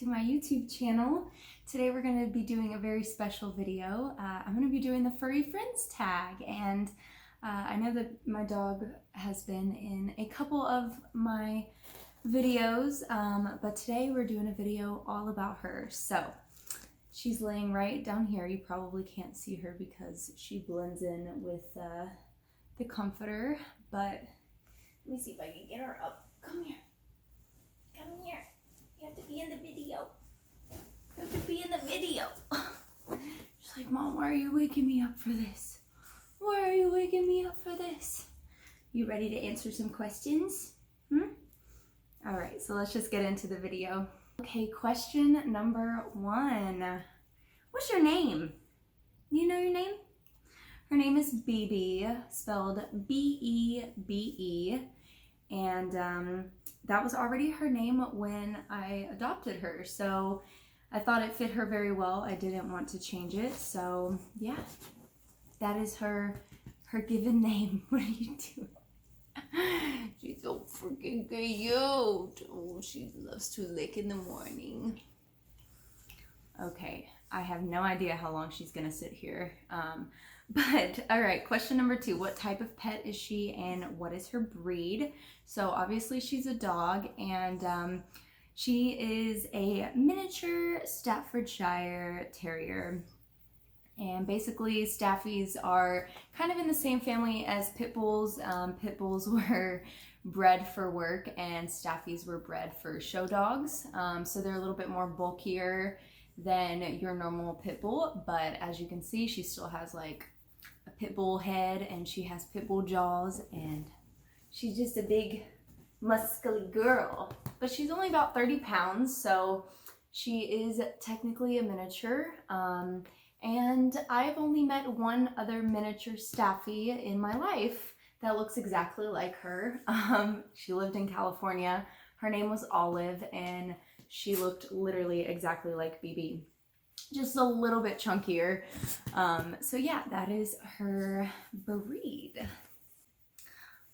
to my YouTube channel. Today we're going to be doing a very special video. I'm going to be doing the Furry Friends tag, and I know that my dog has been in a couple of my videos, but today we're doing a video all about her. So she's laying right down here. You probably can't see her because she blends in with the comforter, but let me see if I can get her up. Come here. Come here. You have to be in the video. You have to be in the video. She's like, Mom, why are you waking me up for this? Why are you waking me up for this? You ready to answer some questions? All right, so let's just get into the video. Okay, question number 1. What's your name? You know your name? Her name is Bebe, spelled B-E-B-E, and that was already her name when I adopted her, so I thought it fit her very well. I didn't want to change it, so yeah, that is her given name. What are you doing? She's so freaking cute. Oh, she loves to lick in the morning. Okay, I have no idea how long she's gonna sit here. But all right, question number 2. What type of pet is she and what is her breed? So obviously she's a dog, and she is a miniature Staffordshire Terrier. And basically Staffies are kind of in the same family as Pit Bulls. Pit Bulls were bred for work and Staffies were bred for show dogs. So they're a little bit more bulkier than your normal Pit Bull, but as you can see, she still has like a Pit Bull head and she has Pit Bull jaws, and she's just a big muscly girl. But she's only about 30 pounds, so she is technically a miniature. And I've only met one other miniature Staffy in my life that looks exactly like her. She lived in California. Her name was Olive, and she looked literally exactly like Bebe, just a little bit chunkier. So yeah, that is her breed.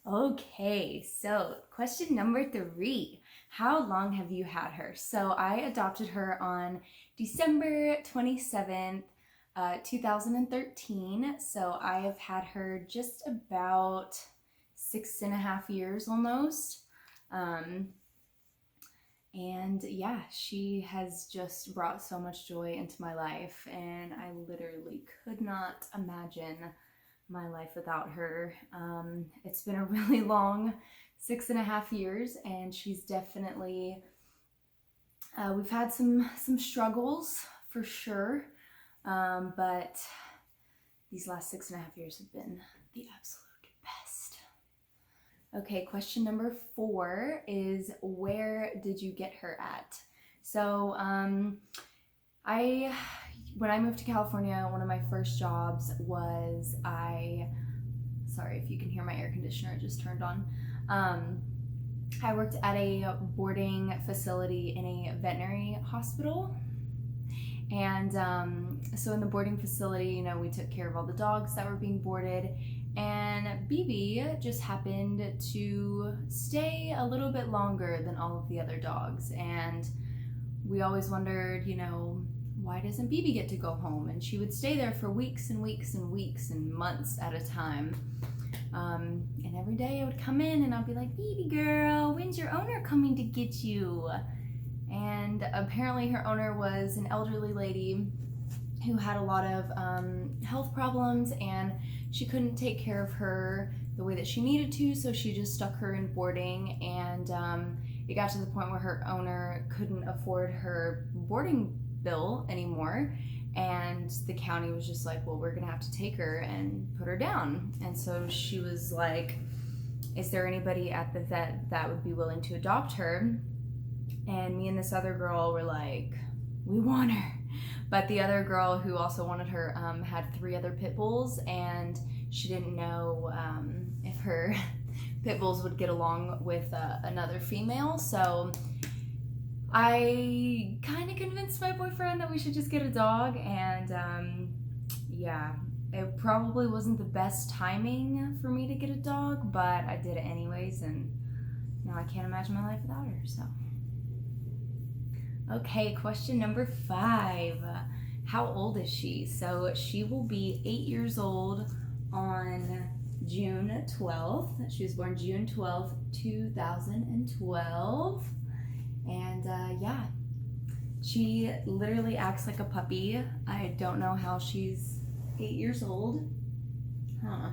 Okay, so question number 3. How long have you had her? So I adopted her on December 27th, 2013. So I have had her just about 6.5 years almost. And yeah, she has just brought so much joy into my life, and I literally could not imagine my life without her. It's been a really long 6.5 years, and she's definitely, we've had some struggles for sure, but these last 6.5 years have been the absolute best. Okay, question number 4 is, where did you get her at? So when I moved to California, one of my first jobs was sorry if you can hear my air conditioner, it just turned on. I worked at a boarding facility in a veterinary hospital. And so in the boarding facility, you know, we took care of all the dogs that were being boarded, and Bebe just happened to stay a little bit longer than all of the other dogs. And we always wondered, you know, why doesn't Bebe get to go home? And she would stay there for weeks and weeks and weeks and months at a time. And every day I would come in and I'd be like, Bebe girl, when's your owner coming to get you? And apparently her owner was an elderly lady who had a lot of health problems, and she couldn't take care of her the way that she needed to, so she just stuck her in boarding. And it got to the point where her owner couldn't afford her boarding bill anymore, and the county was just like, well, we're gonna have to take her and put her down. And so she was like, is there anybody at the vet that would be willing to adopt her? And me and this other girl were like, we want her. But the other girl who also wanted her had 3 other pit bulls, and she didn't know if her pit bulls would get along with another female. So I kind of convinced my boyfriend that we should just get a dog. And yeah, it probably wasn't the best timing for me to get a dog, but I did it anyways, and now I can't imagine my life without her. So Okay, question number 5. How old is she? So she will be 8 years old on June 12th. She was born June 12th, 2012. And yeah, she literally acts like a puppy. I don't know how she's 8 years old. Huh.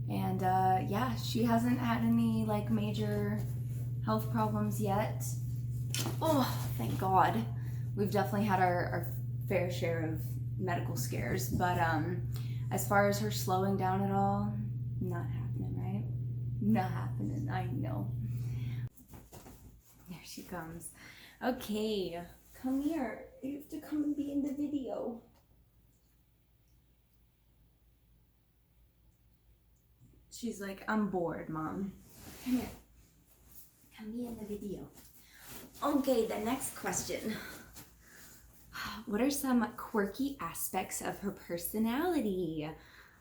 And yeah, she hasn't had any like major health problems yet. Oh, thank God. We've definitely had our fair share of medical scares, but as far as her slowing down at all, not happening, right? Not happening, I know. There she comes. Okay, come here. You have to come and be in the video. She's like, I'm bored, Mom. Come here. Come be in the video. Okay, the next question. What are some quirky aspects of her personality?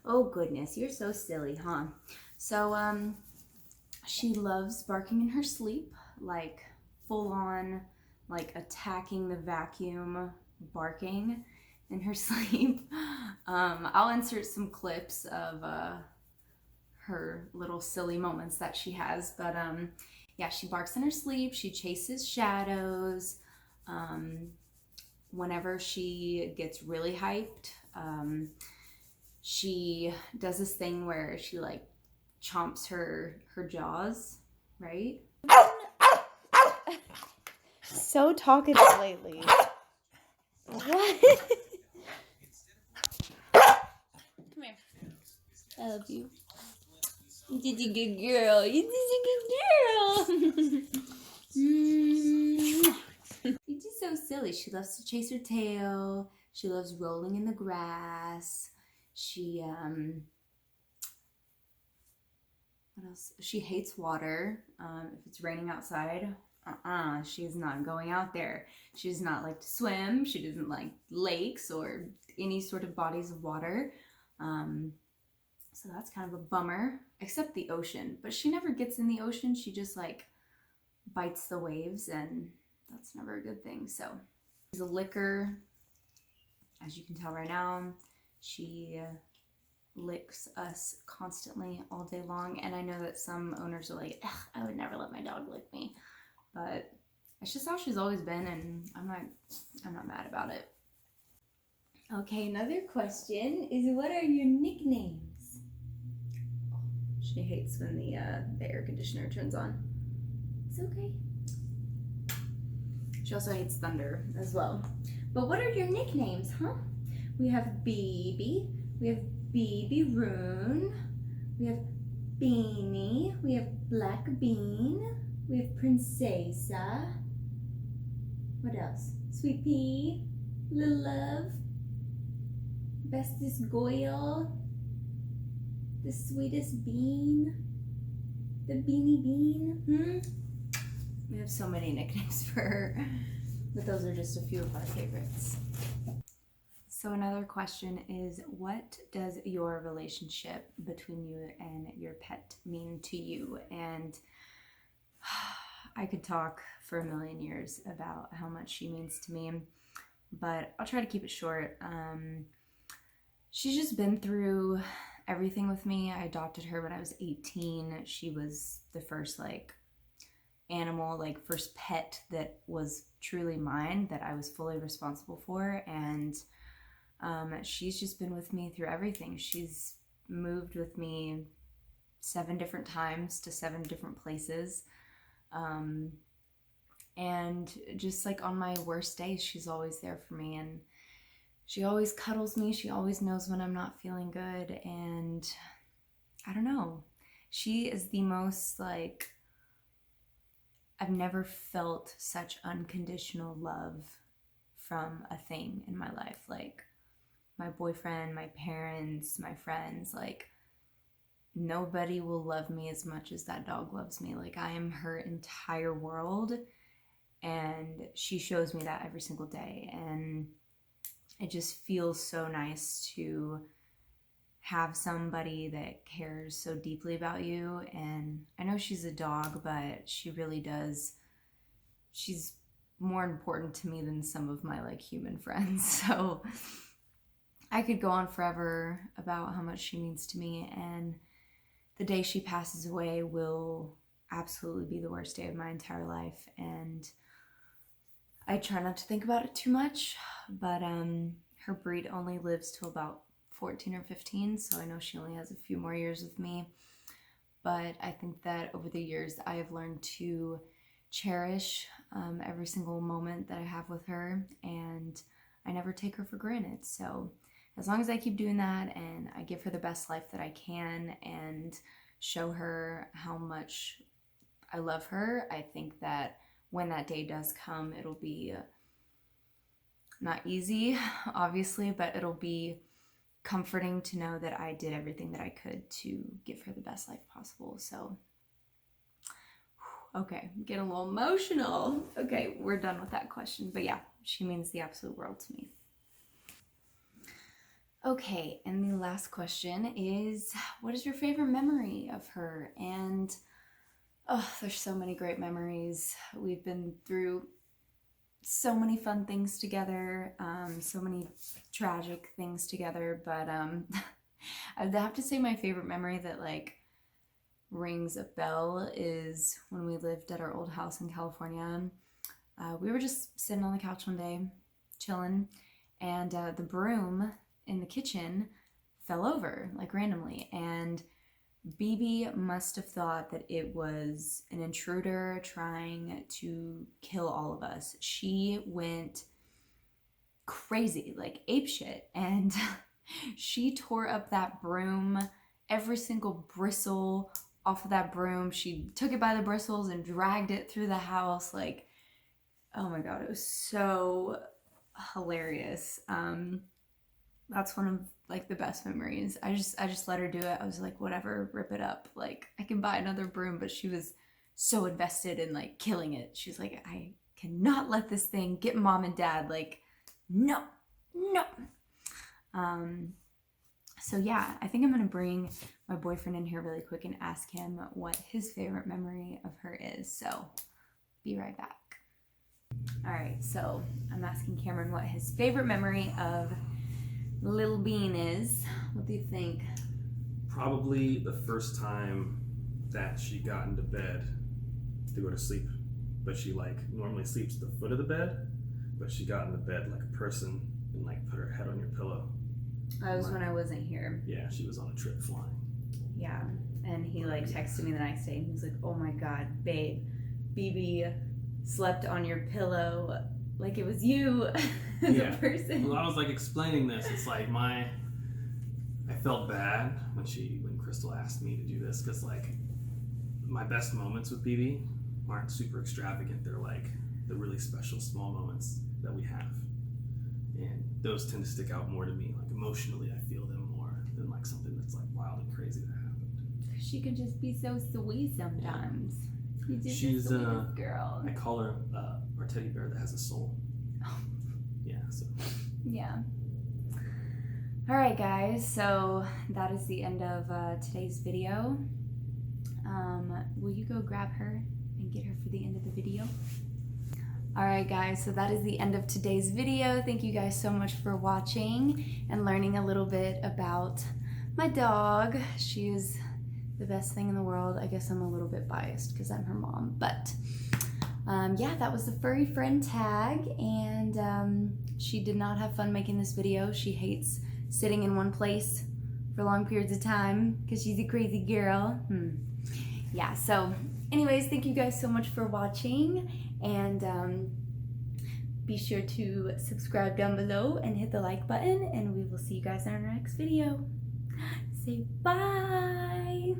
Oh goodness, you're so silly, huh? So, she loves barking in her sleep, like full on, like attacking the vacuum, barking in her sleep. I'll insert some clips of her little silly moments that she has, but yeah, she barks in her sleep. She chases shadows. Whenever she gets really hyped, she does this thing where she like chomps her jaws, right? So talkative lately. What? Come here. I love you. You did a good girl. You did a good girl. She's just so silly. She loves to chase her tail. She loves rolling in the grass. She what else? She hates water. If it's raining outside, she's not going out there. She does not like to swim. She doesn't like lakes or any sort of bodies of water. So that's kind of a bummer, except the ocean. But she never gets in the ocean. She just like bites the waves, and that's never a good thing. So she's a licker. As you can tell right now, she licks us constantly all day long, and I know that some owners are like, I would never let my dog lick me, but it's just how she's always been, and I'm not mad about it. Okay, another question is, what are your nicknames? She hates when the air conditioner turns on. It's okay. She also hates thunder as well. But what are your nicknames, huh? We have Baby, we have Baby Rune, we have Beanie, we have Black Bean, we have Princesa. What else? Sweet Pea, Little Love, Bestest Goyle, the Sweetest Bean, the Beanie Bean. We have so many nicknames for her, but those are just a few of our favorites. So another question is, what does your relationship between you and your pet mean to you? And I could talk for a million years about how much she means to me, but I'll try to keep it short. She's just been through everything with me. I adopted her when I was 18. She was the first like animal, like first pet that was truly mine, that I was fully responsible for, and she's just been with me through everything. She's moved with me 7 different times to 7 different places, and just like on my worst days, she's always there for me, and she always cuddles me. She always knows when I'm not feeling good, and I don't know, she is the most like, I've never felt such unconditional love from a thing in my life. Like my boyfriend, my parents, my friends, like nobody will love me as much as that dog loves me. Like I am her entire world, and she shows me that every single day, and it just feels so nice to have somebody that cares so deeply about you. And I know she's a dog, but she really does. She's more important to me than some of my like human friends. So I could go on forever about how much she means to me, and the day she passes away will absolutely be the worst day of my entire life, and I try not to think about it too much, but her breed only lives till about 14 or 15, so I know she only has a few more years with me. But I think that over the years I have learned to cherish every single moment that I have with her, and I never take her for granted. So as long as I keep doing that and I give her the best life that I can and show her how much I love her, I think that when that day does come, it'll be not easy, obviously, but it'll be comforting to know that I did everything that I could to give her the best life possible. So, okay, I'm getting a little emotional. Okay, we're done with that question. But yeah, she means the absolute world to me. Okay, and the last question is, what is your favorite memory of her? And oh, there's so many great memories. We've been through so many fun things together, so many tragic things together, but I'd have to say my favorite memory that like rings a bell is when we lived at our old house in California. We were just sitting on the couch one day, chilling, and the broom in the kitchen fell over like randomly, and BB must have thought that it was an intruder trying to kill all of us. She went crazy, like apeshit, and she tore up that broom, every single bristle off of that broom. She took it by the bristles and dragged it through the house. Like, oh my god, it was so hilarious. That's one of like the best memories. I just let her do it. I was like, whatever, rip it up. Like, I can buy another broom, but she was so invested in like killing it. She was like, I cannot let this thing get mom and dad. Like, no. So yeah, I think I'm gonna bring my boyfriend in here really quick and ask him what his favorite memory of her is. So be right back. All right, so I'm asking Cameron what his favorite memory of Little Bean is. What do you think? Probably the first time that she got into bed to go to sleep, but she like normally sleeps at the foot of the bed, but she got into bed like a person and like put her head on your pillow. That was when I wasn't here. Yeah, she was on a trip flying. Yeah, and he like texted me the next day and he was like, oh my god, babe, BB slept on your pillow like it was you as a person. Well, I was like explaining this. It's like I felt bad when Crystal asked me to do this, because like my best moments with BB aren't super extravagant. They're like the really special small moments that we have, and those tend to stick out more to me. Like emotionally, I feel them more than like something that's like wild and crazy that happened. She can just be so sweet sometimes. Yeah. She's the sweetest girl. I call her our teddy bear that has a soul. Oh. Yeah, so. Yeah. All right, guys. So that is the end of today's video. Will you go grab her and get her for the end of the video? All right, guys. So that is the end of today's video. Thank you guys so much for watching and learning a little bit about my dog. She is the best thing in the world. I guess I'm a little bit biased because I'm her mom, but yeah, that was the furry friend tag, and she did not have fun making this video. She hates sitting in one place for long periods of time because she's a crazy girl. Yeah, so anyways, thank you guys so much for watching, and be sure to subscribe down below and hit the like button, and we will see you guys in our next video. Say bye.